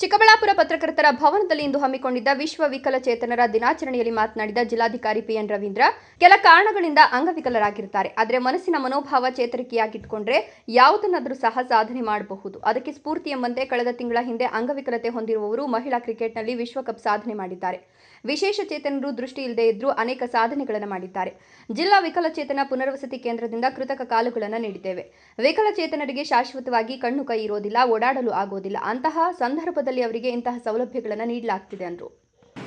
ಚಿಕ್ಕಬಳ್ಳಾಪುರ ಪತ್ರಕರ್ತರ ಭವನದಲ್ಲಿ ಇಂದು ಹಮ್ಮಿಕೊಂಡಿದ್ದ ವಿಶ್ವ ವಿಕಲಚೇತನರ ದಿನಾಚರಣೆಯಲ್ಲಿ ಮಾತನಾಡಿದ ಜಿಲ್ಲಾಧಿಕಾರಿ ಪಿಎನ್ ರವೀಂದ್ರ, ಕೆಲ ಕಾರಣಗಳಿಂದ ಅಂಗವಿಕಲರಾಗಿರುತ್ತಾರೆ. ಆದರೆ ಮನಸ್ಸಿನ ಮನೋಭಾವ ಚೇತರಿಕೆಯಾಗಿಟ್ಟುಕೊಂಡ್ರೆ ಯಾವುದನ್ನಾದರೂ ಸಹ ಸಾಧನೆ ಮಾಡಬಹುದು. ಅದಕ್ಕೆ ಸ್ಫೂರ್ತಿ ಎಂಬಂತೆ ಕಳೆದ ತಿಂಗಳ ಹಿಂದೆ ಅಂಗವಿಕಲತೆ ಹೊಂದಿರುವವರು ಮಹಿಳಾ ಕ್ರಿಕೆಟ್ನಲ್ಲಿ ವಿಶ್ವಕಪ್ ಸಾಧನೆ ಮಾಡಿದ್ದಾರೆ. ವಿಶೇಷ ಚೇತನರು ದೃಷ್ಟಿ ಇಲ್ಲದೆ ಇದ್ರೂ ಅನೇಕ ಸಾಧನೆಗಳನ್ನು ಮಾಡಿದ್ದಾರೆ. ಜಿಲ್ಲಾ ವಿಕಲಚೇತನ ಪುನರ್ವಸತಿ ಕೇಂದ್ರದಿಂದ ಕೃತಕ ಕಾಲುಗಳನ್ನು ನೀಡಿದ್ದೇವೆ. ವಿಕಲಚೇತನರಿಗೆ ಶಾಶ್ವತವಾಗಿ ಕಣ್ಣು ಕೈ ಇರೋದಿಲ್ಲ, ಓಡಾಡಲು ಆಗೋದಿಲ್ಲ. ಅಂತಹ ಸಂದರ್ಭದಲ್ಲಿ ಅವರಿಗೆ ಇಂತಹ ಸೌಲಭ್ಯಗಳನ್ನು ನೀಡಲಾಗ್ತಿದೆ ಅಂದರು.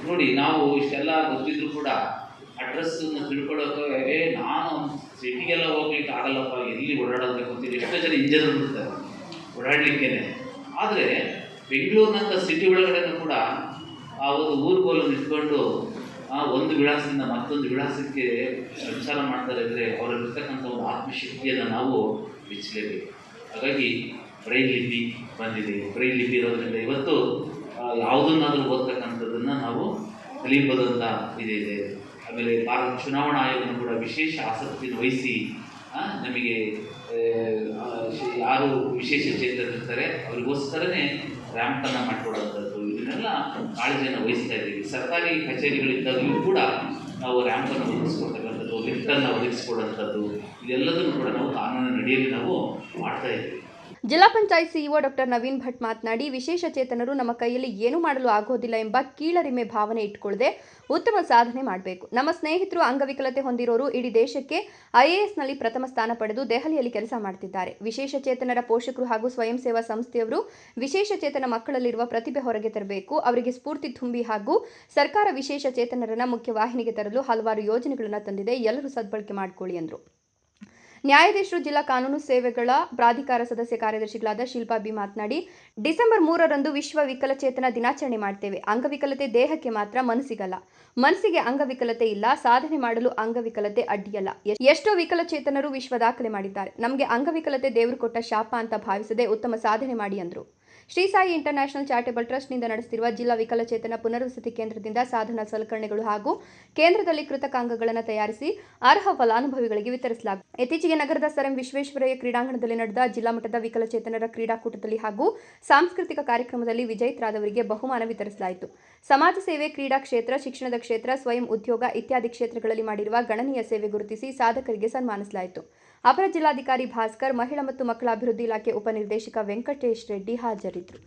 ನೋಡಿ, ನಾವು ಇಷ್ಟೆಲ್ಲ ಗೊತ್ತಿದ್ರು ಕೂಡ ಅಡ್ರೆಸ್ ತಿಳ್ಕೊಳ್ಳೋಕೆ ನಾನು ಸಿಟಿಗೆಲ್ಲ ಹೋಗ್ಲಿಕ್ಕೆ ಆಗಲ್ಲಪ್ಪ, ಎಲ್ಲಿ ಓಡಾಡೋದಕ್ಕೆ ಗೊತ್ತಿಲ್ಲ. ಎಷ್ಟೋ ಜನ ಇಂಜರ್ ಬಿಡ್ತಾರೆ ಓಡಾಡಲಿಕ್ಕೇನೆ. ಆದರೆ ಬೆಂಗಳೂರಿನಂಥ ಸಿಟಿ ಒಳಗಡೆನೂ ಕೂಡ ಆ ಒಂದು ಊರುಗೋಲನ್ನು ಇಟ್ಕೊಂಡು ಒಂದು ವಿಳಾಸದಿಂದ ಮತ್ತೊಂದು ವಿಳಾಸಕ್ಕೆ ಸಂಚಾರ ಮಾಡ್ತಾರೆ ಅಂದರೆ ಅವರಲ್ಲಿರ್ತಕ್ಕಂಥ ಒಂದು ಆತ್ಮಶಕ್ತಿಯನ್ನು ನಾವು ಮೆಚ್ಚಲೇಬೇಕು. ಹಾಗಾಗಿ ಬ್ರೈಲ್ ಲಿಪಿ ಬಂದಿದೆ. ಬ್ರೈಲ್ ಲಿಪಿ ಇರೋದ್ರಿಂದ ಇವತ್ತು ಯಾವುದನ್ನಾದರೂ ಓದ್ತಕ್ಕಂಥದ್ದನ್ನು ನಾವು ಕಲಿಬೋದಂತ ಇದೆ. ಆಮೇಲೆ ಭಾರತ ಚುನಾವಣಾ ಆಯೋಗನೂ ಕೂಡ ವಿಶೇಷ ಆಸಕ್ತಿಯನ್ನು ವಹಿಸಿ ನಮಗೆ ಯಾರು ವಿಶೇಷ ಚೇತನರಿರ್ತಾರೆ ಅವರಿಗೋಸ್ಕರನೇ ರ್ಯಾಂಪನ್ನು ಮಾಡಿಕೊಡುವಂಥದ್ದು, ಇದನ್ನೆಲ್ಲ ಕಾಳಜಿಯನ್ನು ವಹಿಸ್ತಾ ಇದ್ದೀವಿ. ಸರ್ಕಾರಿ ಕಚೇರಿಗಳಿದ್ದಾಗಲೂ ಕೂಡ ನಾವು ರ್ಯಾಂಪನ್ನು ಒದಗಿಸ್ಕೊಡ್ತಕ್ಕಂಥದ್ದು, ಲಿಫ್ಟನ್ನು ಒದಗಿಸ್ಕೊಡುವಂಥದ್ದು, ಇದೆಲ್ಲದನ್ನು ಕೂಡ ನಾವು ಕಾನೂನಿನ ಅಡಿಯಲ್ಲಿ ನಾವು ಮಾಡ್ತಾ ಇದ್ದೀವಿ. ಜಿಲ್ಲಾ ಪಂಚಾಯತ್ ಸಿಇಒ ಡಾಕ್ಟರ್ ನವೀನ್ ಭಟ್ ಮಾತನಾಡಿ, ವಿಶೇಷ ಚೇತನರು ನಮ್ಮ ಕೈಯಲ್ಲಿ ಏನೂ ಮಾಡಲು ಆಗೋದಿಲ್ಲ ಎಂಬ ಕೀಳರಿಮೆ ಭಾವನೆ ಇಟ್ಕೊಳ್ಳದೆ ಉತ್ತಮ ಸಾಧನೆ ಮಾಡಬೇಕು. ನಮ್ಮ ಸ್ನೇಹಿತರು ಅಂಗವಿಕಲತೆ ಹೊಂದಿರೋರು ಇಡೀ ದೇಶಕ್ಕೆ ಐಎಎಸ್ನಲ್ಲಿ ಪ್ರಥಮ ಸ್ಥಾನ ಪಡೆದು ದೆಹಲಿಯಲ್ಲಿ ಕೆಲಸ ಮಾಡುತ್ತಿದ್ದಾರೆ. ವಿಶೇಷ ಚೇತನರ ಪೋಷಕರು ಹಾಗೂ ಸ್ವಯಂ ಸೇವಾ ಸಂಸ್ಥೆಯವರು ವಿಶೇಷ ಚೇತನ ಮಕ್ಕಳಲ್ಲಿರುವ ಪ್ರತಿಭೆ ಹೊರಗೆ ತರಬೇಕು, ಅವರಿಗೆ ಸ್ಫೂರ್ತಿ ತುಂಬಿ ಹಾಗೂ ಸರ್ಕಾರ ವಿಶೇಷ ಚೇತನರನ್ನ ಮುಖ್ಯವಾಹಿನಿಗೆ ತರಲು ಹಲವಾರು ಯೋಜನೆಗಳನ್ನು ತಂದಿದೆ. ಎಲ್ಲರೂ ಸದ್ಬಳಕೆ ಮಾಡಿಕೊಳ್ಳಿ ಎಂದರು. ನ್ಯಾಯಾಧೀಶರು ಜಿಲ್ಲಾ ಕಾನೂನು ಸೇವೆಗಳ ಪ್ರಾಧಿಕಾರ ಸದಸ್ಯ ಕಾರ್ಯದರ್ಶಿಗಳಾದ ಶಿಲ್ಪಾ ಬಿ ಮಾತನಾಡಿ, ಡಿಸೆಂಬರ್ 3ರಂದು ವಿಶ್ವ ವಿಕಲಚೇತನ ದಿನಾಚರಣೆ ಮಾಡ್ತೇವೆ. ಅಂಗವಿಕಲತೆ ದೇಹಕ್ಕೆ ಮಾತ್ರ, ಮನಸ್ಸಿಗಲ್ಲ. ಮನಸ್ಸಿಗೆ ಅಂಗವಿಕಲತೆ ಇಲ್ಲ, ಸಾಧನೆ ಮಾಡಲು ಅಂಗವಿಕಲತೆ ಅಡ್ಡಿಯಲ್ಲ. ಎಷ್ಟೋ ವಿಕಲಚೇತನರು ವಿಶ್ವ ದಾಖಲೆ ಮಾಡಿದ್ದಾರೆ. ನಮಗೆ ಅಂಗವಿಕಲತೆ ದೇವರು ಕೊಟ್ಟ ಶಾಪ ಅಂತ ಭಾವಿಸದೆ ಉತ್ತಮ ಸಾಧನೆ ಮಾಡಿ ಎಂದರು. ಶ್ರೀ ಸಾಯಿ ಇಂಟರ್ನ್ಯಾಷನಲ್ ಚಾರಿಟಬಲ್ ಟ್ರಸ್ಟ್ನಿಂದ ನಡೆಸುತ್ತಿರುವ ಜಿಲ್ಲಾ ವಿಕಲಚೇತನ ಪುನರ್ವಸತಿ ಕೇಂದ್ರದಿಂದ ಸಾಧನ ಸಲಕರಣೆಗಳು ಹಾಗೂ ಕೇಂದ್ರದಲ್ಲಿ ಕೃತಕ ಅಂಗಗಳನ್ನು ತಯಾರಿಸಿ ಅರ್ಹ ಫಲಾನುಭವಿಗಳಿಗೆ ವಿತರಿಸಲಾಗುತ್ತದೆ. ಇತ್ತೀಚೆಗೆ ನಗರದ ಸರ್ ಎಂ ವಿಶ್ವೇಶ್ವರಯ್ಯ ಕ್ರೀಡಾಂಗಣದಲ್ಲಿ ನಡೆದ ಜಿಲ್ಲಾ ಮಟ್ಟದ ವಿಕಲಚೇತನರ ಕ್ರೀಡಾಕೂಟದಲ್ಲಿ ಹಾಗೂ ಸಾಂಸ್ಕೃತಿಕ ಕಾರ್ಯಕ್ರಮದಲ್ಲಿ ವಿಜೇತರಾದವರಿಗೆ ಬಹುಮಾನ ವಿತರಿಸಲಾಯಿತು. ಸಮಾಜ ಸೇವೆ, ಕ್ರೀಡಾ ಕ್ಷೇತ್ರ, ಶಿಕ್ಷಣದ ಕ್ಷೇತ್ರ, ಸ್ವಯಂ ಉದ್ಯೋಗ ಇತ್ಯಾದಿ ಕ್ಷೇತ್ರಗಳಲ್ಲಿ ಮಾಡಿರುವ ಗಣನೀಯ ಸೇವೆ ಗುರುತಿಸಿ ಸಾಧಕರಿಗೆ ಸನ್ಮಾನಿಸಲಾಯಿತು. ಅಪರ ಜಿಲ್ಲಾಧಿಕಾರಿ ಭಾಸ್ಕರ್, ಮಹಿಳಾ ಮತ್ತು ಮಕ್ಕಳ ಅಭಿವೃದ್ಧಿ ಇಲಾಖೆ ಉಪನಿರ್ದೇಶಕ ವೆಂಕಟೇಶ್ ರೆಡ್ಡಿ ಹಾಜರಿದ್ದರು.